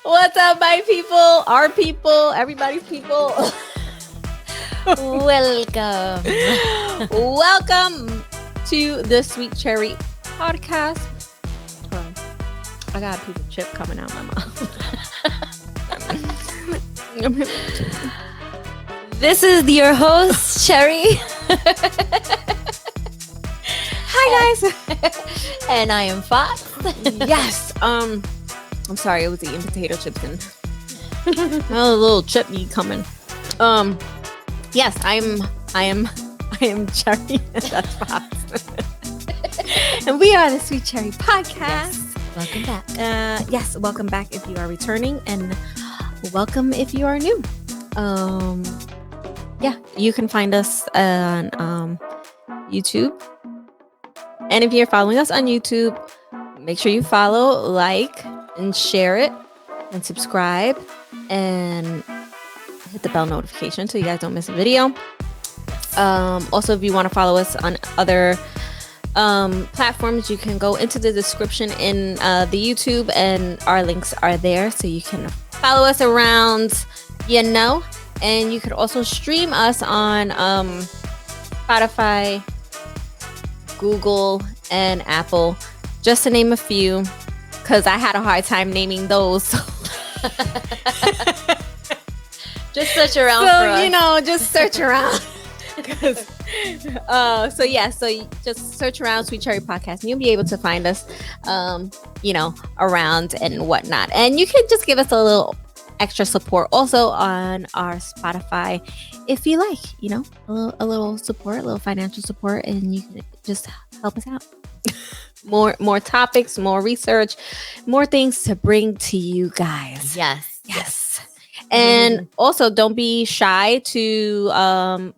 What's up, my people, our people, everybody's people? Welcome. Welcome to the Sweet Cherry podcast. I got a piece of chip coming out my mouth. This is your host, Cherry. Hi, guys. And I am Fox. Yes. I'm sorry, I was eating potato chips and a little chip meat coming. Yes, I am Cherry. That's Fox. And we are the Sweet Cherry podcast. Welcome back. Yes, welcome back if you are returning, and welcome if you are new. Yeah, you can find us on YouTube. And if you're following us on YouTube, make sure you follow, like, and share it, and subscribe, and hit the bell notification so you guys don't miss a video. Also, if you want to follow us on other platforms, you can go into the description in the YouTube, and our links are there so you can follow us around, and you could also stream us on Spotify, Google, and Apple, just to name a few, because I had a hard time naming those. Just search around for us. Just search around. So you just search around Sweet Cherry Podcast and you'll be able to find us, around and whatnot. And you can just give us a little extra support also on our Spotify if you like, a little support, a little financial support, and you can just help us out. More topics, more research, more things to bring to you guys. Yes. And also, don't be shy to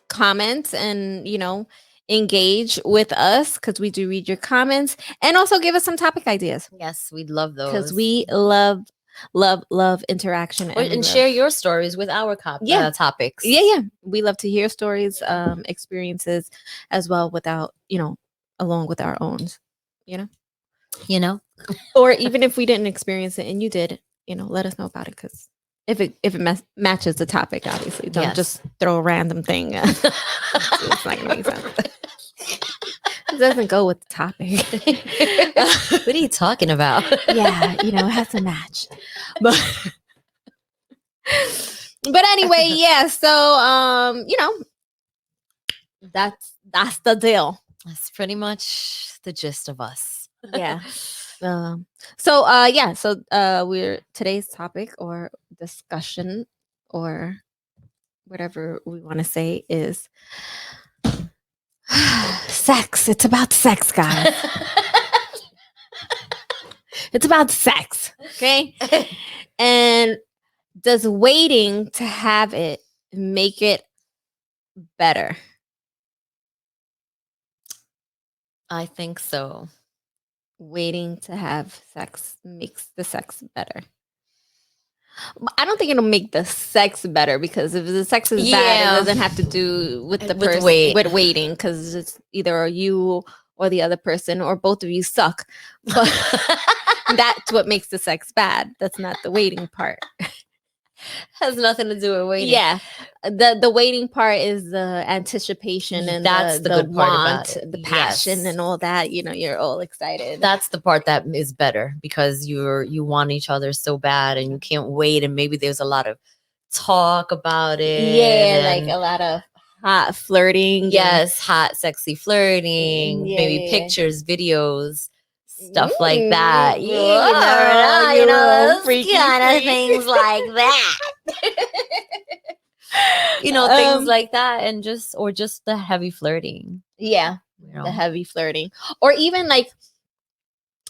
comment and engage with us, because we do read your comments, and also give us some topic ideas. Yes, we'd love those, because we love interaction and share your stories with our topics. Yeah, we love to hear stories, experiences as well, without along with our own, or even if we didn't experience it and you did, let us know about it, because if it matches the topic, obviously don't just throw a random thing. It's not gonna make sense. It doesn't go with the topic. What are you talking about? Yeah, it has to match. But anyway, yeah. So that's the deal. That's pretty much the gist of us. Yeah. So we're today's topic or discussion or whatever we want to say is sex. It's about sex, guys. It's about sex. Okay. And does waiting to have it make it better? I think so. Waiting to have sex makes the sex better. I don't think it'll make the sex better, because if the sex is bad, it doesn't have to do with the person with waiting, because it's either you or the other person or both of you suck. But that's what makes the sex bad. That's not the waiting part. Has nothing to do with waiting. Yeah, the waiting part is the anticipation, and that's the good part about it. The passion, and all that. You're all excited. That's the part that is better, because you want each other so bad, and you can't wait. And maybe there's a lot of talk about it. Yeah, like a lot of hot flirting. Yes, hot, sexy flirting. Maybe pictures, videos. Stuff like that. You never know. Those kind of things like that. Things like that, and just the heavy flirting. Yeah, the heavy flirting, or even like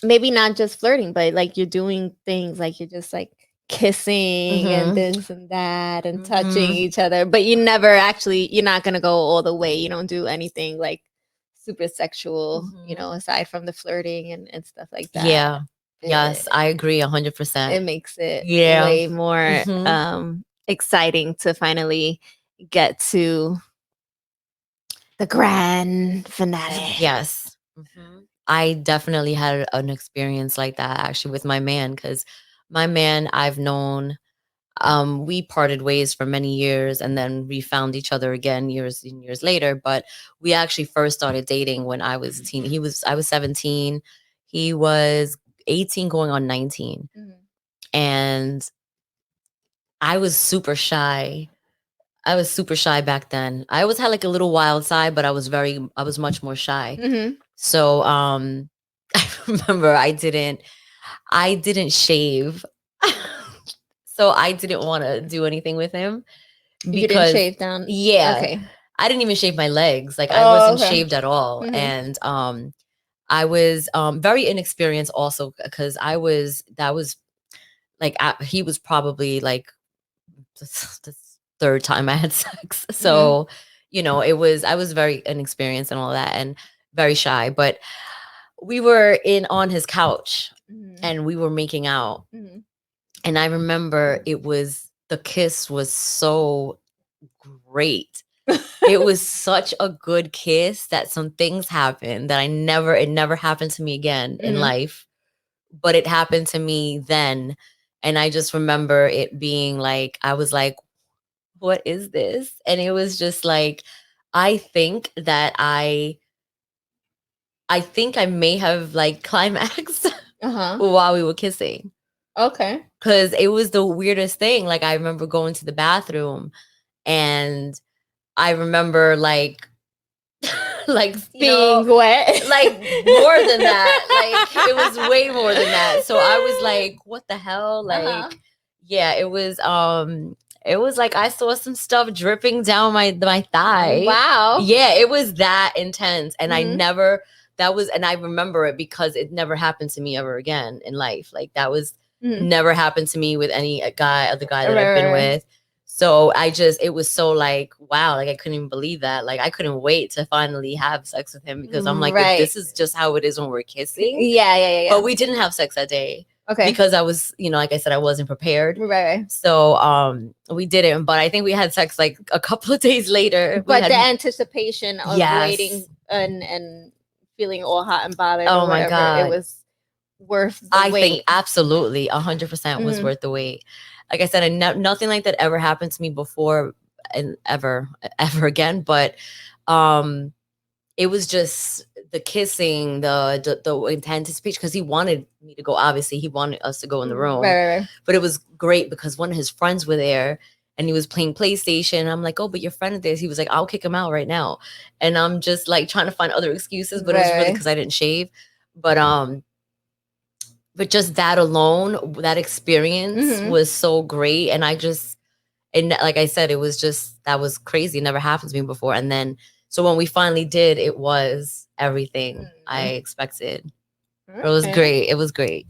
maybe not just flirting, but like you're doing things like you're just like kissing and this and that and touching each other, but you're not gonna go all the way. You don't do anything like super sexual, aside from the flirting and stuff like that. Yeah. Yes, I agree 100%. It makes it way more exciting to finally get to the grand finale. Yes. I definitely had an experience like that actually with my man, because my man I've known, we parted ways for many years and then we found each other again years and years later. But we actually first started dating when I was a teen. I was 17. He was 18 going on 19. And I was super shy. I was super shy back then. I always had like a little wild side, but I was much more shy. So I remember I didn't shave. So I didn't want to do anything with him because you didn't shave down. Yeah. Okay. I didn't even shave my legs. Like I wasn't shaved at all. And I was very inexperienced also, because he was probably like the third time I had sex. So, I was very inexperienced and all that and very shy, but we were on his couch and we were making out. And I remember the kiss was so great. It was such a good kiss that some things happened that it never happened to me again in life, but it happened to me then. And I just remember it being like, I was like, what is this? And it was just like, I think I may have like climaxed while we were kissing. Okay. Because it was the weirdest thing. Like I remember going to the bathroom and I remember like being wet. Like more than that. Like it was way more than that. So I was like, what the hell? Like, yeah, it was like I saw some stuff dripping down my thigh. Wow. Yeah, it was that intense. And I remember it because it never happened to me ever again in life. Like that was never happened to me with any other guy that I've been with. So it was so like, wow, like I couldn't even believe that. Like I couldn't wait to finally have sex with him because I'm like, if this is just how it is when we're kissing. Yeah. But we didn't have sex that day. Okay. Because I was, like I said, I wasn't prepared. Right. So we didn't, but I think we had sex like a couple of days later. But the anticipation of waiting and feeling all hot and bothered. Oh my God. It was worth the wait. I think absolutely 100% was worth the wait. Like I said, nothing like that ever happened to me before and ever again. But it was just the kissing, the anticipation, because he wanted me to go. Obviously, he wanted us to go in the room. Right. But it was great because one of his friends were there and he was playing PlayStation. I'm like, oh, but your friend is there. He was like, I'll kick him out right now. And I'm just like trying to find other excuses, but it was really because I didn't shave. But just that alone, that experience was so great. And like I said, it was just, that was crazy. It never happened to me before. And then, so when we finally did, it was everything I expected. Okay. It was great. It was great.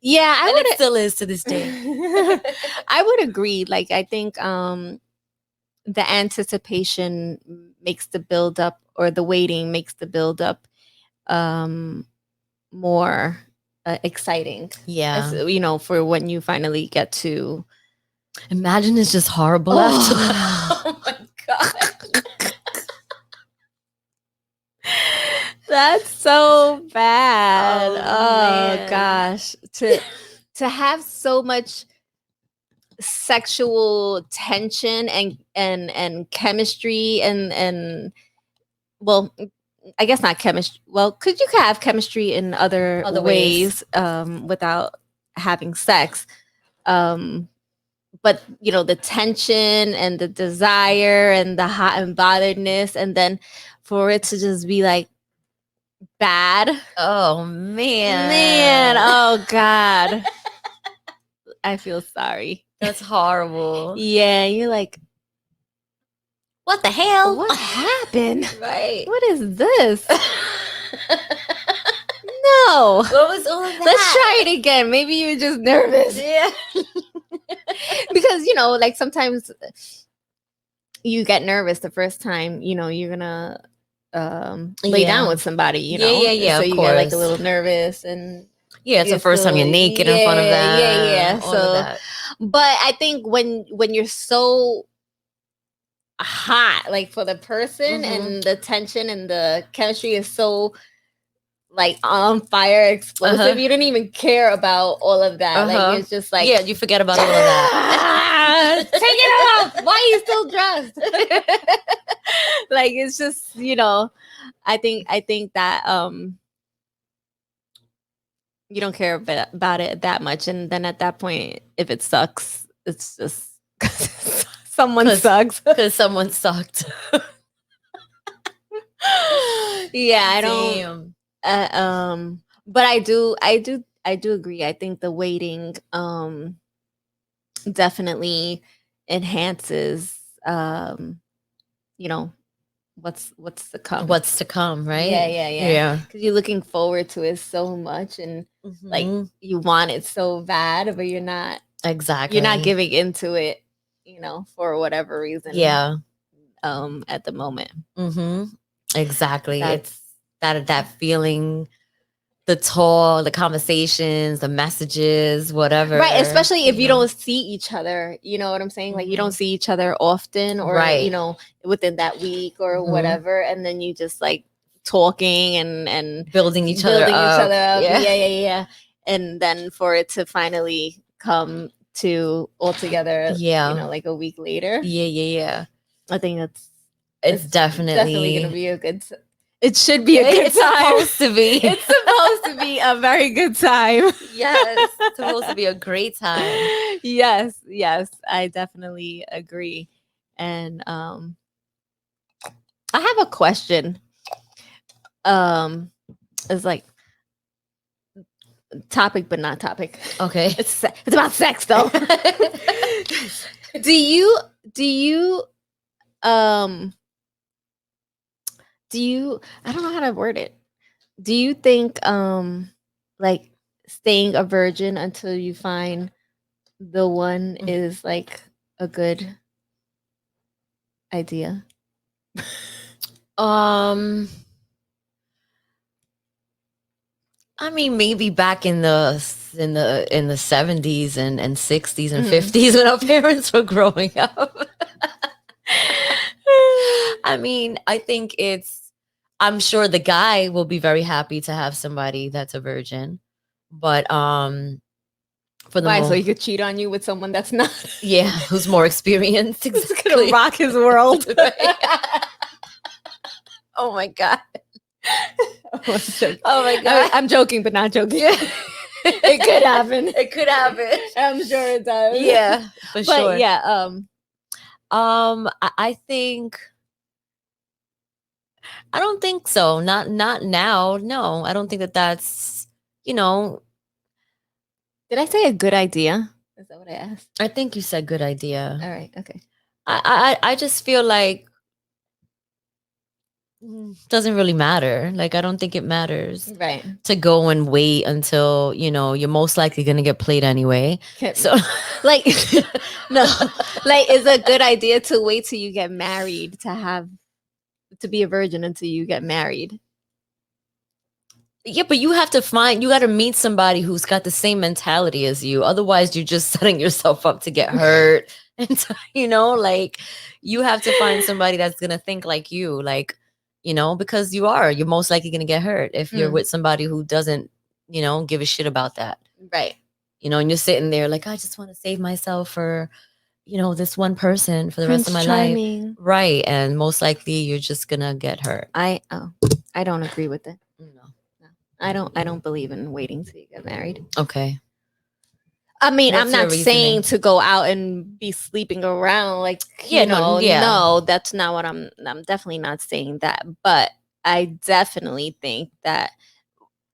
Yeah. And it still is to this day. I would agree. Like, I think the anticipation makes the buildup, or the waiting makes the buildup more exciting. Yeah. As, for when you finally get to. Imagine it's just horrible after that. Oh my God. That's so bad. Oh gosh. To have so much sexual tension and chemistry and well, I guess not chemistry. Well, could you have chemistry in other ways without having sex? But the tension and the desire and the hot and botheredness, and then for it to just be like bad. Oh man. Oh God. I feel sorry. That's horrible. Yeah, you're like, what the hell? What happened? Right. What is this? No. What was all of that? Let's try it again. Maybe you're just nervous. Yeah. Because, like sometimes you get nervous the first time, you're gonna lay down with somebody, Yeah. So you get like a little nervous, and it's the first time you're naked in front of them. Yeah. So, but I think when you're so hot, like for the person, Mhm. and the tension and the chemistry is so like on fire, explosive. Uh-huh. You didn't even care about all of that. Like Uh-huh. it's just like, Yeah, you forget about all of that. take it off. Why are you still dressed? Like it's just, I think that you don't care about it that much, and then at that point, if it sucks, it's just someone 'Cause- sucks. Because someone sucked. Yeah, I don't. Damn. But I do agree. I think the waiting definitely enhances you know what's to come. What's to come, right? Yeah. Yeah. Because you're looking forward to it so much, and like Mhm. you want it so bad, but Exactly. you're not giving into it, for whatever reason. Yeah. At the moment. Mm-hmm. Exactly. That's- It's that feeling, the talk, the conversations, the messages, whatever. Right, especially if you know. don't see each other, you know what I'm saying? Like you don't Mhm. see each other often, or Right. within that week or Mhm. whatever, and then you just like talking and building each other building up. each other up. Yeah. Yeah. And then for it to finally come to all together, Yeah. like a week later. Yeah. I think It's definitely gonna be a good. It should be a good it's time. supposed to be. It's supposed to be a very good time. Yes, it's supposed to be a great time. Yes, I definitely agree. And I have a question. It's like topic but not topic. Okay. It's about sex though. do you um I don't know how to word it. Do you think like staying a virgin until you find the one is like a good idea? I mean, maybe back in the 70s and 60s and Mhm. 50s when our parents were growing up. I mean, I think I'm sure the guy will be very happy to have somebody that's a virgin. But for the Why? So he could cheat on you with someone that's not. yeah, who's more experienced. It's Exactly. gonna rock his world. Oh my god. Oh my god. I'm joking, but not joking. It could happen. It could happen. I'm sure it does. Yeah, for But sure. yeah, I think I don't think so. Not now. No, I don't think that's did I say a good idea? Is that what I asked? I think you said good idea. All right. Okay. I just feel like doesn't really matter. Like I don't think it matters Right. to go and wait until you're most likely gonna get played anyway. So like no, like it's a good idea to wait till you get married to be a virgin until you get married. Yeah, but you got to meet somebody who's got the same mentality as you. Otherwise, you're just setting yourself up to get hurt. And like you have to find somebody that's gonna think like you, like because you're most likely gonna get hurt if you're with somebody who doesn't give a shit about that, right? And you're sitting there like, I just want to save myself for this one person for the rest of my life, right? And most likely you're just gonna get hurt. I don't agree with it. No. I don't believe in waiting till you get married. Okay. I mean, I'm not saying to go out and be sleeping around like no, that's not what I'm definitely not saying that, but I definitely think that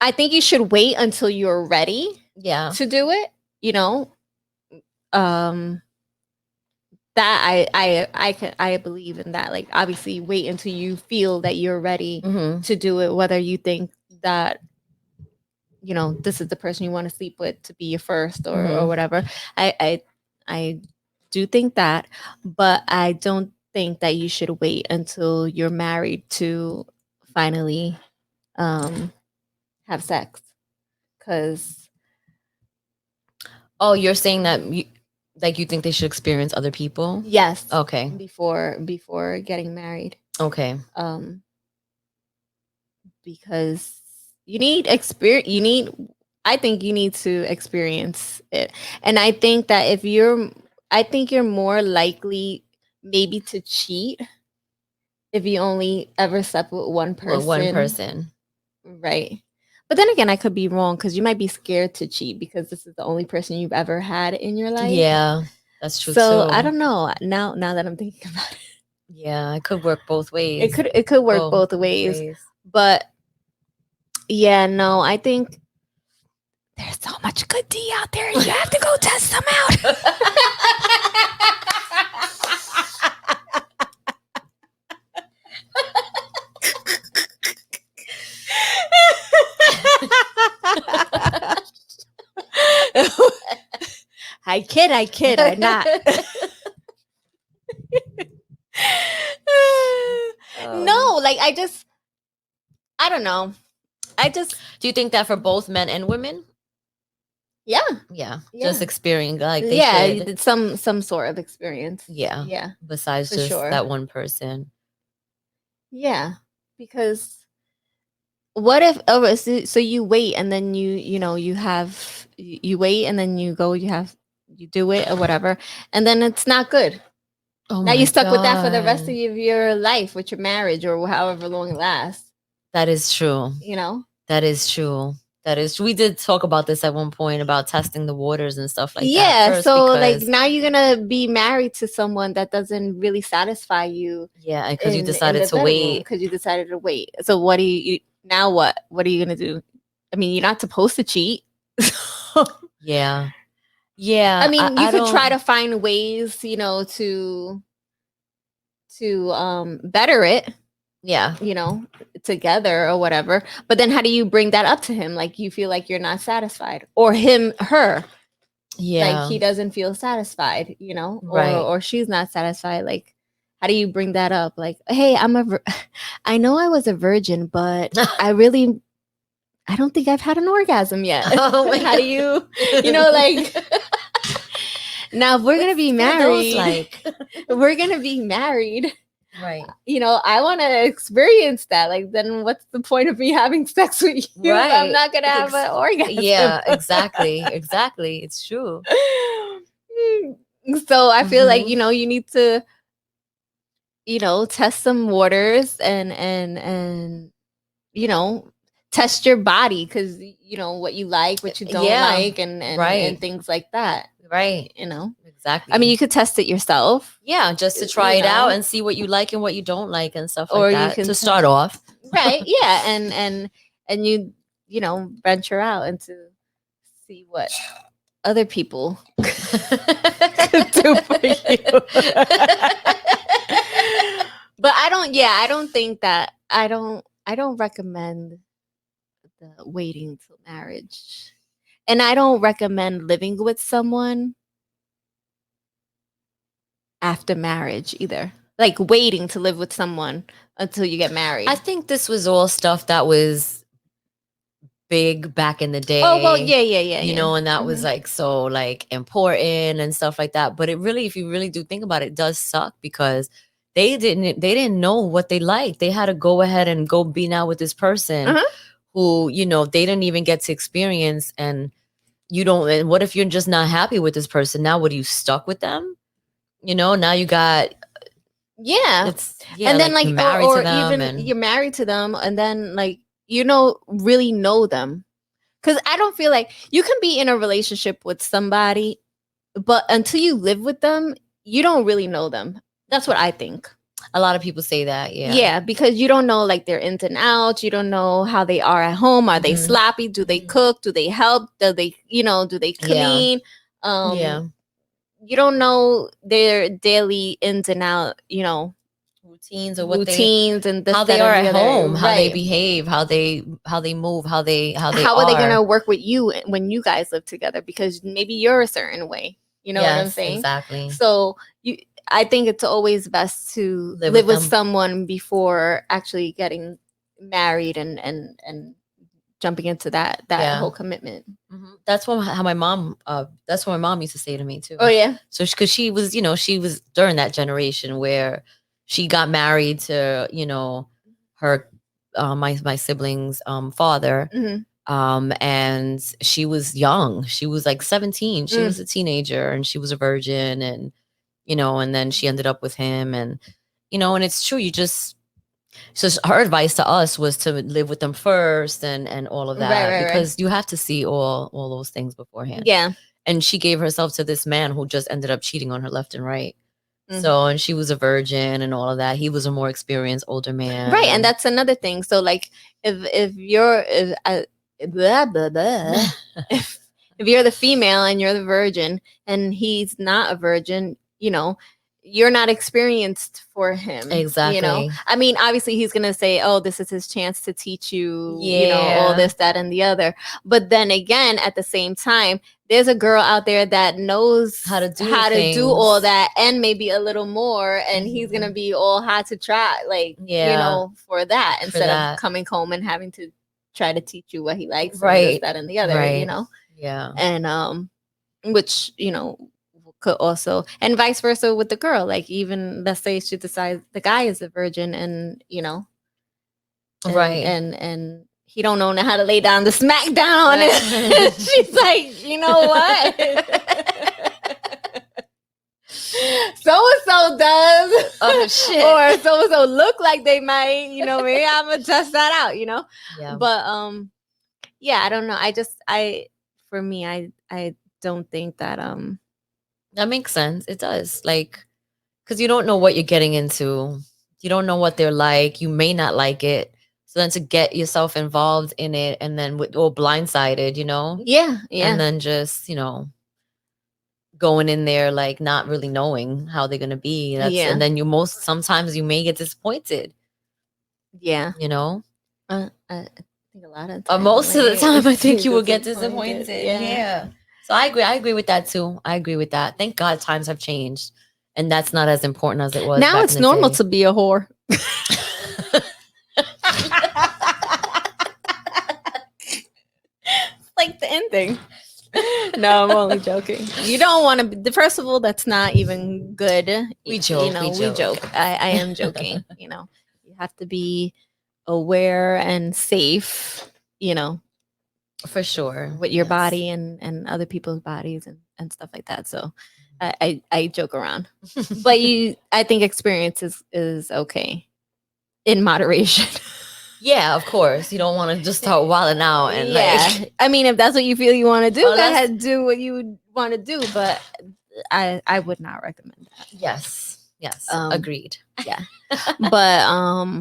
I think you should wait until you're ready to do it, that I believe in that. Like obviously wait until you feel that you're ready to do it, whether you think that this is the person you want to sleep with to be your first or whatever. I do think that, but I don't think that you should wait until you're married to finally have sex. Because you're saying that Like you think they should experience other people? Yes. Okay. Before getting married. Okay. Because you need experience. I think you need to experience it, and I think that I think you're more likely maybe to cheat if you only ever slept with one Well, one person, person. right? But then again, I could be wrong because you might be scared to cheat because this is the only person you've ever had in your life. Yeah, that's true So too. I don't know. Now that I'm thinking about it, Yeah, it could work both ways. it could work both ways. But yeah, no, I think there's so much good tea out there. You have to go test some out. I kid, I'm not. No, like I don't know. Do you think that for both men and women? Yeah. Just experience like they should. Some sort of experience. Yeah. Besides just that one person. Yeah, because what if so you wait and then you have you wait and then you go you do it or whatever and then it's not good. Oh now you're stuck God. with that for the rest of your life with your marriage or however long it lasts. That is true. That is true. We did talk about this at one point about testing the waters and stuff like that. Yeah, so like now you're gonna be married to someone that doesn't really satisfy you. Yeah, because you decided to wait. Because you decided to wait. So what do you now? What are you gonna do? I mean, you're not supposed to cheat. Yeah. I mean, you could try to find ways, to better it. Yeah. Together or whatever. But then how do you bring that up to him? Like you feel like you're not satisfied or her. Yeah. Like he doesn't feel satisfied, right. or she's not satisfied. Like, how do you bring that up? Like, hey, I know I was a virgin, but I don't think I've had an orgasm yet. Oh how do you, like, now if we're going to be married, we're going to be married. Right. I want to experience that. Like, then what's the point of me having sex with you? Right. I'm not going to have an orgasm. Yeah, exactly. Exactly. It's true. So I feel like, you need to, test some waters and test your body because, what you like, what you don't like and things like that. Right. Exactly. I mean, you could test it yourself. Yeah, just to try it out and see what you like and what you don't like and stuff like that to start off. Right. Yeah. And you venture out and to see what other people could do for you. But I don't recommend the waiting till marriage. And I don't recommend living with someone after marriage either. Like waiting to live with someone until you get married. I think this was all stuff that was big back in the day. Oh, well, yeah. And that was like so like important and stuff like that. But it really, if you really do think about it, it does suck because they didn't know what they liked. They had to go ahead and go be now with this person who, they didn't even get to experience. And and what if you're just not happy with this person? Now, what are you stuck with them? Now you got and then like or even you're married to them and then like really know them, because I don't feel like you can be in a relationship with somebody but until you live with them you don't really know them. That's what I think. A lot of people say that. Yeah, because you don't know like their ins and outs. You don't know how they are at home. Are they sloppy? Do they cook? Do they help? Do they do they clean? You don't know their daily ins and out, routines or and how they are at home, how they behave, how they move, how are they gonna work with you when you guys live together, because maybe you're a certain way. You know what I'm saying? Exactly. So I think it's always best to live with someone before actually getting married and jumping into that Yeah. whole commitment. That's how my mom. That's what my mom used to say to me too. Oh yeah. So because she was, she was during that generation where she got married to, her, my siblings' father. Mhm. And she was young. She was like 17. She Mm. was a teenager, and she was a virgin, and and then she ended up with him, and and it's true. So her advice to us was to live with them first, and all of that, Right. because you have to see all those things beforehand. Yeah. And she gave herself to this man who just ended up cheating on her left and right. Mm. So, and she was a virgin and all of that. He was a more experienced older man. Right, and that's another thing. So like if you're blah, blah, blah. if you're the female and you're the virgin and he's not a virgin, you're not experienced for him. Exactly. I mean, obviously he's gonna say, oh, this is his chance to teach you, all Yeah. this, that, and the other. But then again, at the same time, there's a girl out there that knows how to do do things. all that and maybe a little more, and he's gonna be all hot to try, like, for that, instead of coming home and having to try to teach you what he likes, and this, that, and the other, Yeah. And which could also, and vice versa with the girl. Like, even let's say she decides the guy is a virgin, and right, and he don't know how to lay down the smack down on it. She's like, you know what? So-and-so does. Oh shit. Or so-and-so look like they might, maybe I'm gonna test that out, Yeah. But yeah, I don't know. For me, I don't think that that makes sense. It does. Like, because you don't know what you're getting into. You don't know what they're like. You may not like it. So then to get yourself involved in it, and then or blindsided, Yeah. And then just, going in there like not really knowing how they're gonna be. And then sometimes you may get disappointed. Yeah. I think a lot of times, most of the time I think you will get disappointed. Yeah. So I agree with that too. I agree with that. Thank God times have changed, and that's not as important as it was. Now it's normal to be a whore. Like the ending. No, I'm only joking. You don't want to. First of all, that's not even good. We joke. We joke. I am joking. You have to be aware and safe. For sure, with your body and other people's bodies and stuff like that. So I joke around, but I think experience is okay in moderation. Yeah, of course. You don't want to just start wilding out and like. I mean, if that's what you feel you want to do, go ahead, do what you would want to do. But I would not recommend that. Yes. Agreed. Yeah, but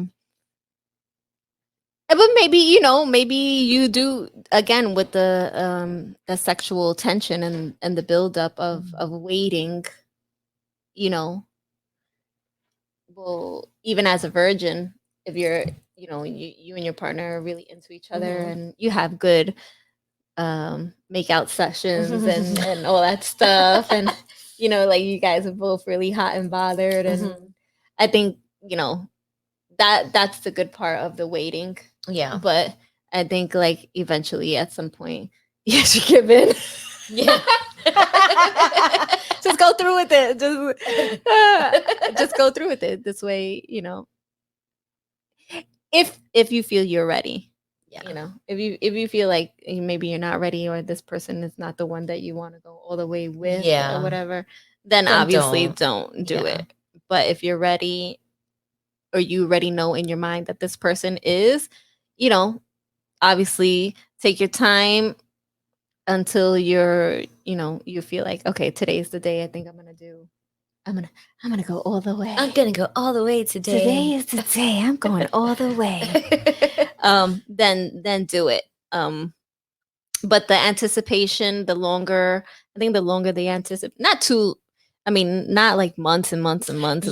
maybe you do, again, with the sexual tension and the buildup of waiting. Well, even as a virgin, if you're you and your partner are really into each other, and you have good make out sessions and all that stuff, and like you guys are both really hot and bothered, and I think that's the good part of the waiting. Yeah, but I think like eventually at some point you should give in. Yeah. Just go through with it. Just go through with it. This way, if you feel you're ready. Yeah. If you feel like maybe you're not ready, or this person is not the one that you want to go all the way with, or whatever, then obviously don't do it. But if you're ready, or you already know in your mind that this person is, obviously take your time until you're, you feel like, okay, today's the day. I think I'm gonna go all the way. I'm gonna go all the way today. Today is the day. I'm going all the way. Then do it. But the anticipation, the longer the anticipation, not like months and months and months.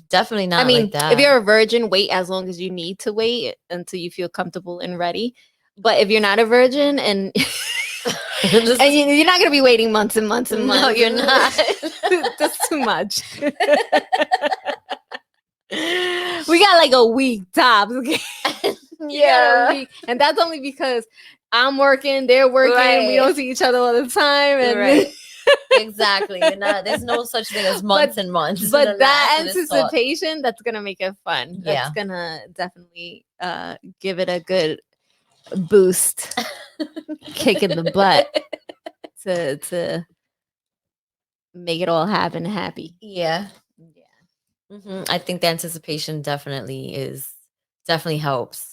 Definitely not. Like that. If you're a virgin, wait as long as you need to wait until you feel comfortable and ready. But if you're not a virgin and and you're not gonna be waiting months and months and months. No, you're not. That's too much. We got like a week tops. Okay? You got a week. And that's only because I'm working, they're working, we don't Right. see each other all the time. And Right. Exactly. You're not, there's no such thing as months and months. and but then that after this talk. anticipation, that's gonna make it fun. Yeah. That's gonna definitely give it a good boost, kick in the butt to make it all happen happy. Yeah. Yeah. I think the anticipation definitely helps.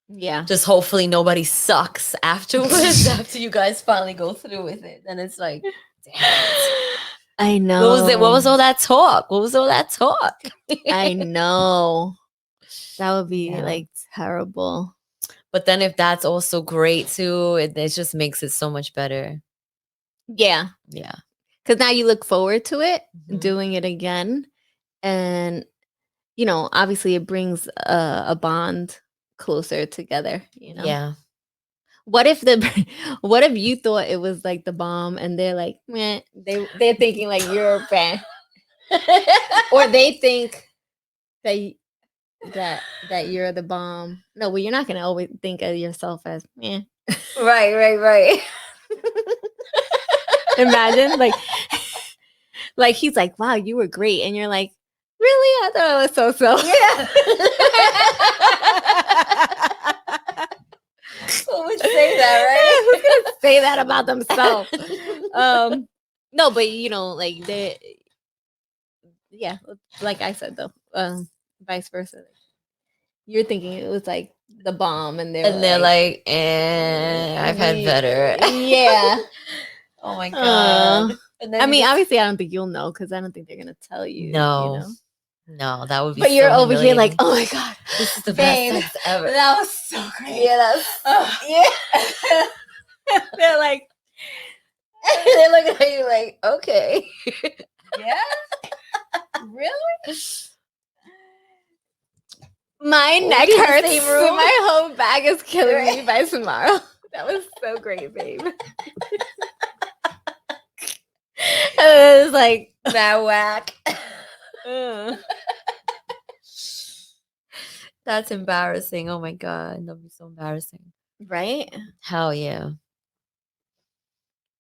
Yeah. Just hopefully nobody sucks afterwards after you guys finally go through with it. Then it's like, damn it. I know. What was it? What was all that talk? I know. That would be Yeah. like terrible. But then if that's also great too, it just makes it so much better. Yeah. Yeah. Because now you look forward to it, Mhm. doing it again. And, you know, obviously it brings a bond closer together, you know? Yeah. What if you thought it was like the bomb and they're like, man, they're thinking like you're a fan. Or they think that you're the bomb. No, well, you're not gonna always think of yourself as man. Right. Imagine like he's like, wow, you were great, and you're like, really? I thought I was so. Yeah. Who would say that, right? Who's gonna say that about themselves? No, but you know, like they, yeah, like I said though, vice versa. You're thinking it was like the bomb, and they're like, I've had better. Yeah. Oh my god. And then I mean, obviously, I don't think you'll know because I don't think they're gonna tell you. No. You know? No, that would be. But you're so over here like, humiliating. oh my god, This is the babe, best sex ever. that was so great. Yeah, that's yeah. They're like, They're looking at you like, okay. yeah, really? My We'll neck be in the hurts. same room. My whole bag is killing me Right. by tomorrow. That was so great, babe. It was like That whack. uh. That's embarrassing. Oh my god, that'd be so embarrassing. Right? Hell yeah.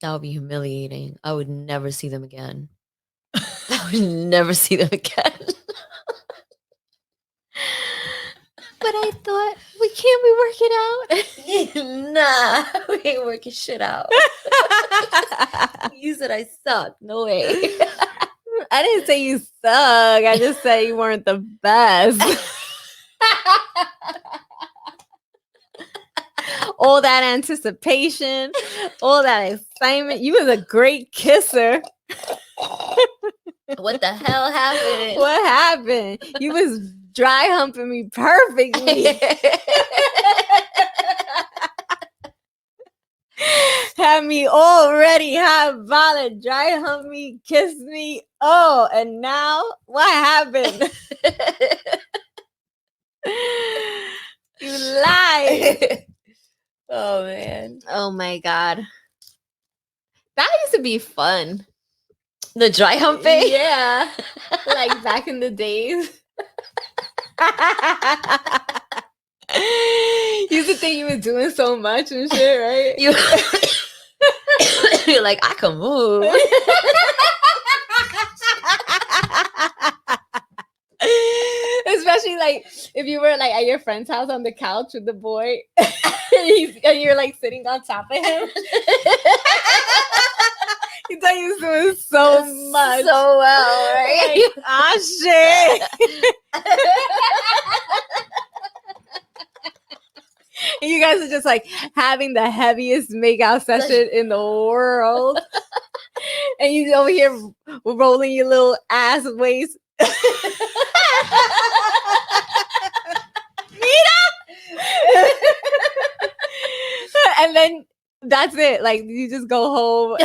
That would be humiliating. I would never see them again. I would never see them again. But I thought we can't be working out. Nah, we ain't working shit out. You said I suck. No way. I didn't say you suck. I just said you weren't the best. All that anticipation, all that excitement. You was a great kisser. What the hell happened? What happened? You was dry humping me perfectly. Had me already hot bothered, dry hump me, kiss me. Oh, and now what happened? You lied. Oh man. Oh my god. That used to be fun. The dry humping? Yeah. Like back in the days. You used to think you were doing so much and shit, right? You're like, I can move. Especially like if you were like at your friend's house on the couch with the boy and you're like sitting on top of him. You thought you was doing so much. So well, right? Like, ah, shit. And you guys are just like having the heaviest makeout session in the world. And you over here rolling your little ass waist. And then that's it. Like you just go home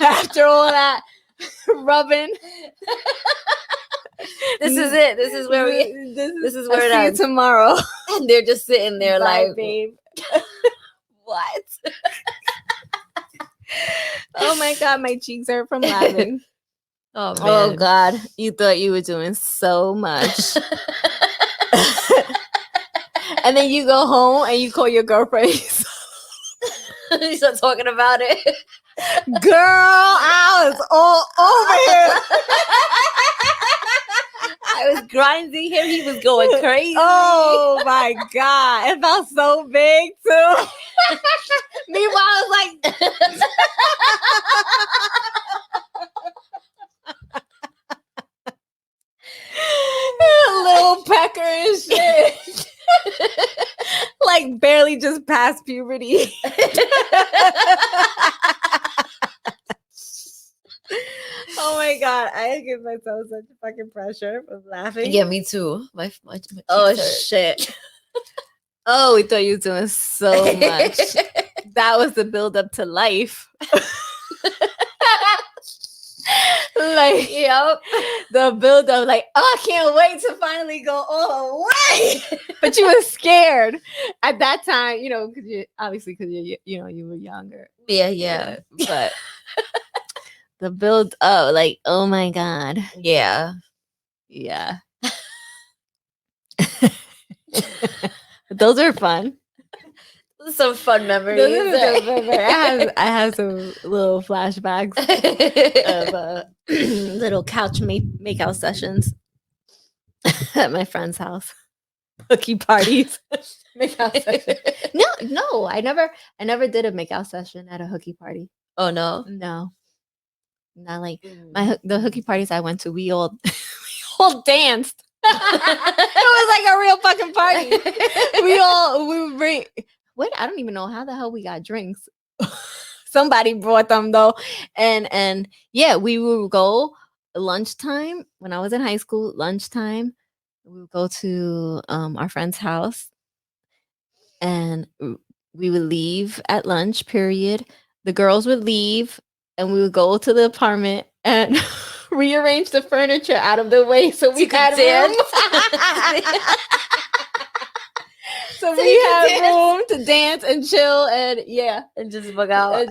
after all that rubbing. This is it. This is where we. This is where it I'll see you ends. tomorrow. And they're just sitting there Bye, like, babe. what? Oh my god, my cheeks hurt from laughing. Oh man. Oh god, you thought you were doing so much. And then you go home and you call your girlfriend. You start talking about it. Girl, I was all over him. I was grinding him. He was going crazy. Oh my God. It felt so big too. Meanwhile, I was like, little pecker and shit. Like barely just past puberty. Oh my God. I give myself such fucking pressure from laughing. Yeah, me too. My Oh cheeks hurt. shit. Oh, we thought you were doing so much. That was the build up to life. Like, Yep. the build up, like, oh, I can't wait to finally go all the way. But you were scared at that time, you know, because you obviously because you were younger. Yeah. But the build up, like, oh my God. Yeah. Yeah. Those are fun. Some fun memories. Those are some fun memories. I have some little flashbacks of little couch make-out sessions at my friend's house. Hooky parties. Make-out session. No, I never did a make-out session at a hooky party. Oh no. No. Not like the hooky parties I went to, we all danced. It was like a real fucking party. We would bring what? I don't even know how the hell we got drinks. Somebody brought them though. And yeah, we would go lunchtime when I was in high school, lunchtime. We would go to our friend's house and we would leave at lunch, period. The girls would leave and we would go to the apartment and rearrange the furniture out of the way so we had room. So we had room to dance and chill and and just bug out.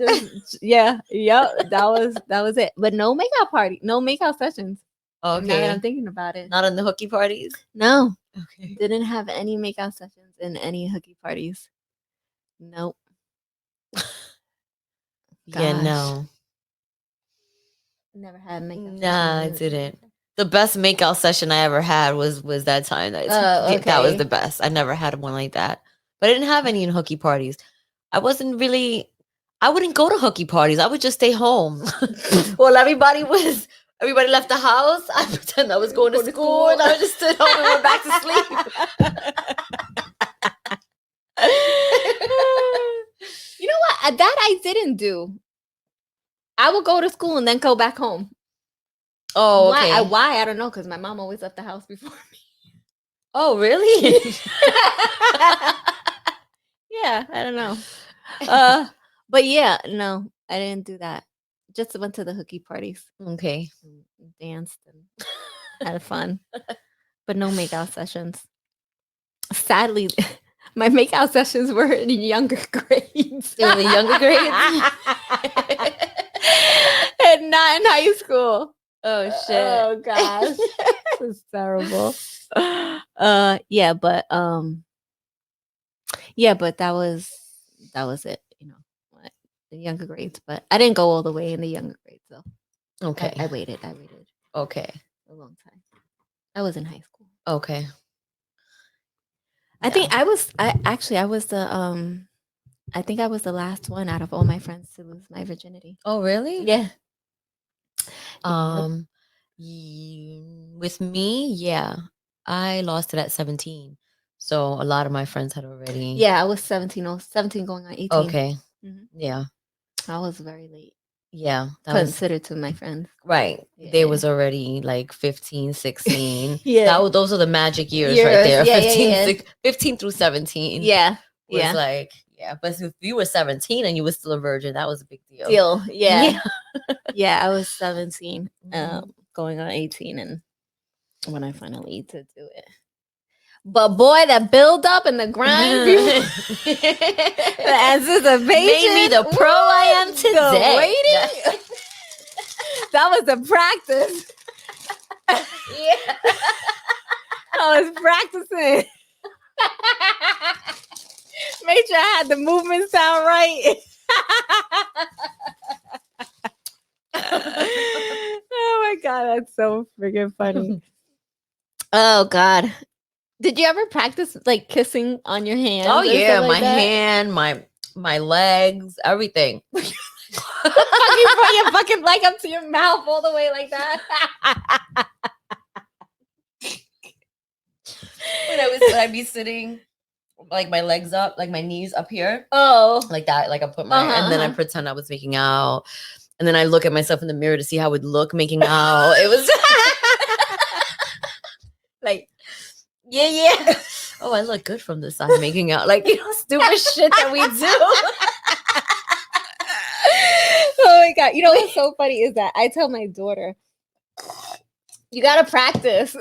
Yep. That was it. But no makeout party, no makeout sessions. Now that I'm thinking about it. Not in the hooky parties. No. Okay. Didn't have any makeout sessions in any hooky parties. Nope. Yeah, no. Never had makeout. Nah, I didn't. The best makeout session I ever had was that time. That was Okay. the best. I never had one like that. But I didn't have any in hooky parties. I wouldn't go to hooky parties. I would just stay home. Well, everybody left the house. I pretend I was going to school and I would just stood home and went back to sleep. You know what? That I didn't do. I would go to school and then go back home. Oh, okay. Why? I don't know, because my mom always left the house before me. Oh, really? Yeah, I don't know. But yeah, no, I didn't do that. Just went to the hooky parties. Okay. And danced and had fun. But no makeout sessions. Sadly, my makeout sessions were in younger grades. In the younger grades? And not in high school. Oh shit. Oh gosh. This is terrible. But that was it, you know, the younger grades. But I didn't go all the way in the younger grades though. Okay. I waited Okay. a long time. I was in high school. Okay. I think I was the last one out of all my friends to lose my virginity. Oh, really? Yeah. With me, yeah, I lost it at 17. So a lot of my friends had already. Yeah, I was 17 going on 18. Okay. Mhm. Yeah. I was very late. Yeah. Considered to my friends. Right. Yeah. They was already like 15, 16. Yeah. Those are the magic years right there. Yeah, 15 through 17. Yeah. Was like, yeah. But if you were 17 and you were still a virgin, that was a big deal. Yeah. Yeah, I was 17, Mhm. going on 18, and when I finally to do it. But boy, that build up and the grind, the anticipation made me the pro I am today. The waiting, that was the practice. Yeah. I was practicing. made sure I had the movement sound right. Oh my god, that's so freaking funny. Oh god. Did you ever practice like kissing on your hands? Oh or yeah, stuff like my that? hand, my legs, everything. Fucking put your fucking leg up to your mouth all the way like that. When I'd be sitting, like my legs up, like my knees up here, Oh. like that. Like I put my, and then I pretend I was making out, and then I look at myself in the mirror to see how it would look making out. It was Like, yeah. Oh, I look good from this side making out. Like, stupid shit that we do. oh my god. You know what's so funny is that I tell my daughter, you gotta practice.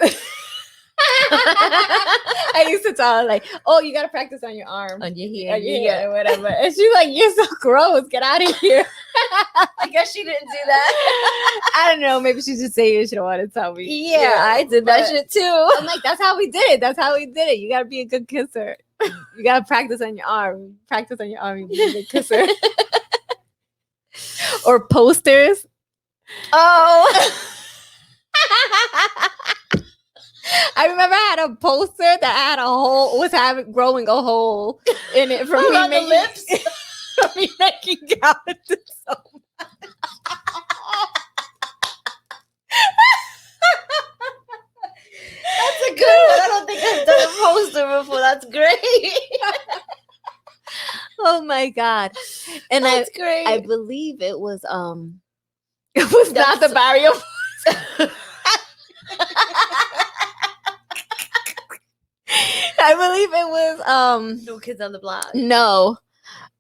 I used to tell her, like, oh, you gotta practice on your arm. On your On hand, your yeah. hand or whatever. And she's like, you're so gross. Get out of here. I guess she didn't do that. I don't know. Maybe she's just saying she don't want to tell me. Yeah, I did that but shit too. I'm like, that's how we did it. That's how we did it. You gotta be a good kisser. You gotta practice on your arm. Practice on your arm. You be a good kisser. Or posters. Oh. I remember I had a poster that had a hole, growing a hole in it from me Around the making lips? from me making out with the soap. That's a good one. I don't think I've done a poster before. That's great. Oh my god! And That's great. I believe it was it was not the barrier. I believe it was New Kids on the Block. no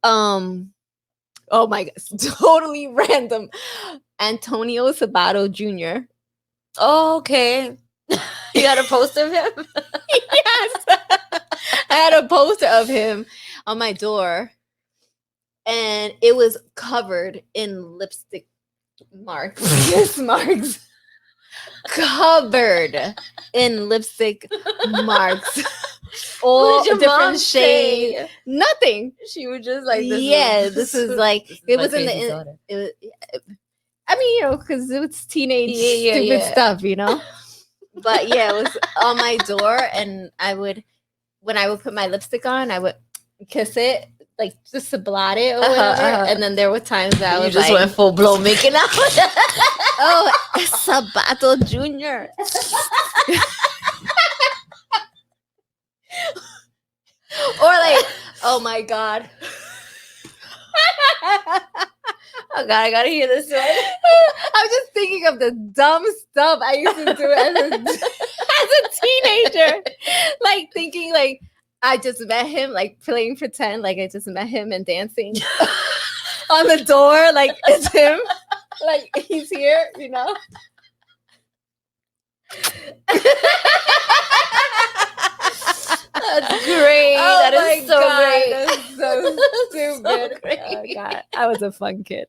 oh my god, totally random. Antonio Sabato Jr. Oh, okay. You had a poster of him? Yes. I had a poster of him on my door, and it was covered in lipstick marks, kiss marks, covered in lipstick marks, all What did your mom different shades. say? Nothing. She was just like, This is like this is it my was in crazy the. daughter. It was, I mean, because it was teenage Yeah, stupid yeah. stuff, But yeah, it was on my door, and when I would put my lipstick on, I would kiss it, like just to blot it or whatever. And then there were times that I You was just like, went full blown making out. "Oh, Sabato Jr." Or like, "Oh my god." Oh God, I gotta hear this one. I'm just thinking of the dumb stuff I used to do as a teenager. Like thinking like I just met him, like playing pretend like I just met him and dancing on the door, like it's him. Like he's here. That's great. Oh That my is so God, great. that's so stupid. great. Oh God, I was a fun kid.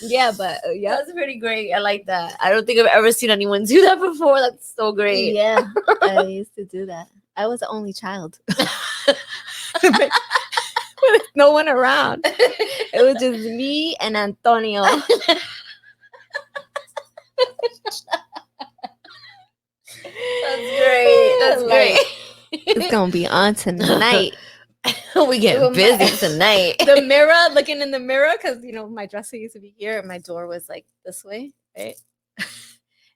Yeah, but yeah. That's pretty great. I like that. I don't think I've ever seen anyone do that before. That's so great. Yeah, I used to do that. I was the only child. With no one around. It was just me and Antonio. That's great. That's Like, great. It's gonna be on tonight. We get With busy my- tonight. The mirror, looking in the mirror, because my dresser used to be here and my door was like this way, right?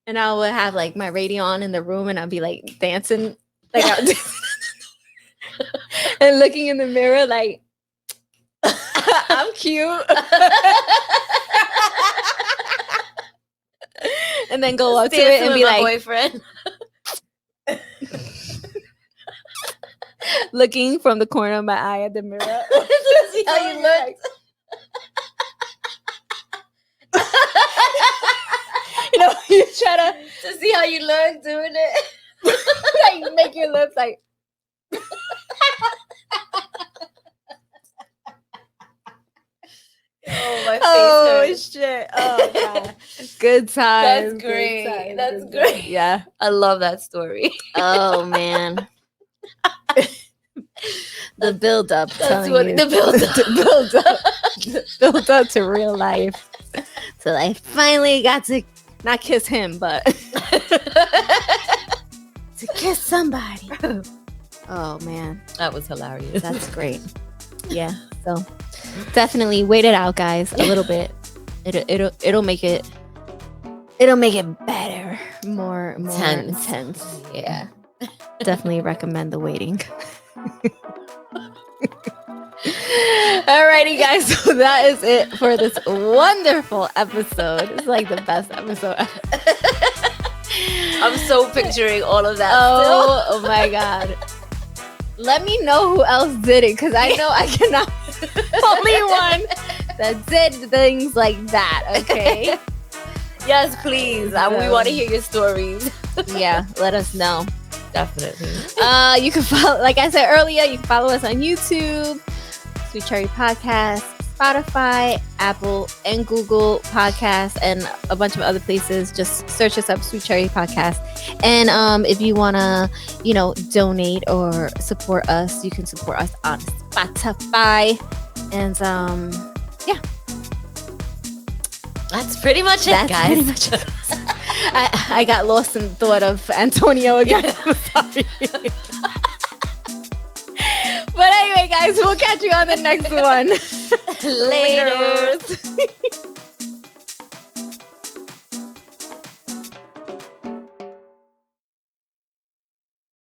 And I would have like my radio on in the room and I'd be like dancing, like and looking in the mirror, like I'm cute. And then go up to it and be like boyfriend. looking from the corner of my eye at the mirror. To see how you look. You try To see how you look doing it. to like make your lips like Oh, my face oh hurts. shit. Oh god. Good times. That's great. Good times, That's good great. times. Yeah. I love that story. Oh man. The build up. That's what the build up to real life. So I finally got to not kiss him, but to kiss somebody. Oh man, That was hilarious. that's great. Yeah, so definitely wait it out, guys, a little bit. It'll make it better, more Tense. intense. Yeah. Definitely recommend the waiting. Alrighty, guys, so that is it for this wonderful episode. It's like the best episode ever. I'm so picturing all of that. Oh my god. Let me know who else did it, because I know I cannot only one that did things like that. Okay. Yes, please. We want to hear your stories. Yeah, let us know. Definitely. You can follow, like I said earlier, you can follow us on YouTube, Sweet Cherry Podcast, Spotify, Apple, and Google Podcasts, and a bunch of other places. Just search us up, Sweet Cherry Podcast. And if you want to, donate or support us, you can support us on Spotify. And yeah. That's pretty much it, That's guys. pretty much it. I got lost in thought of Antonio again. I'm sorry. But anyway, guys, we'll catch you on the next one. Later.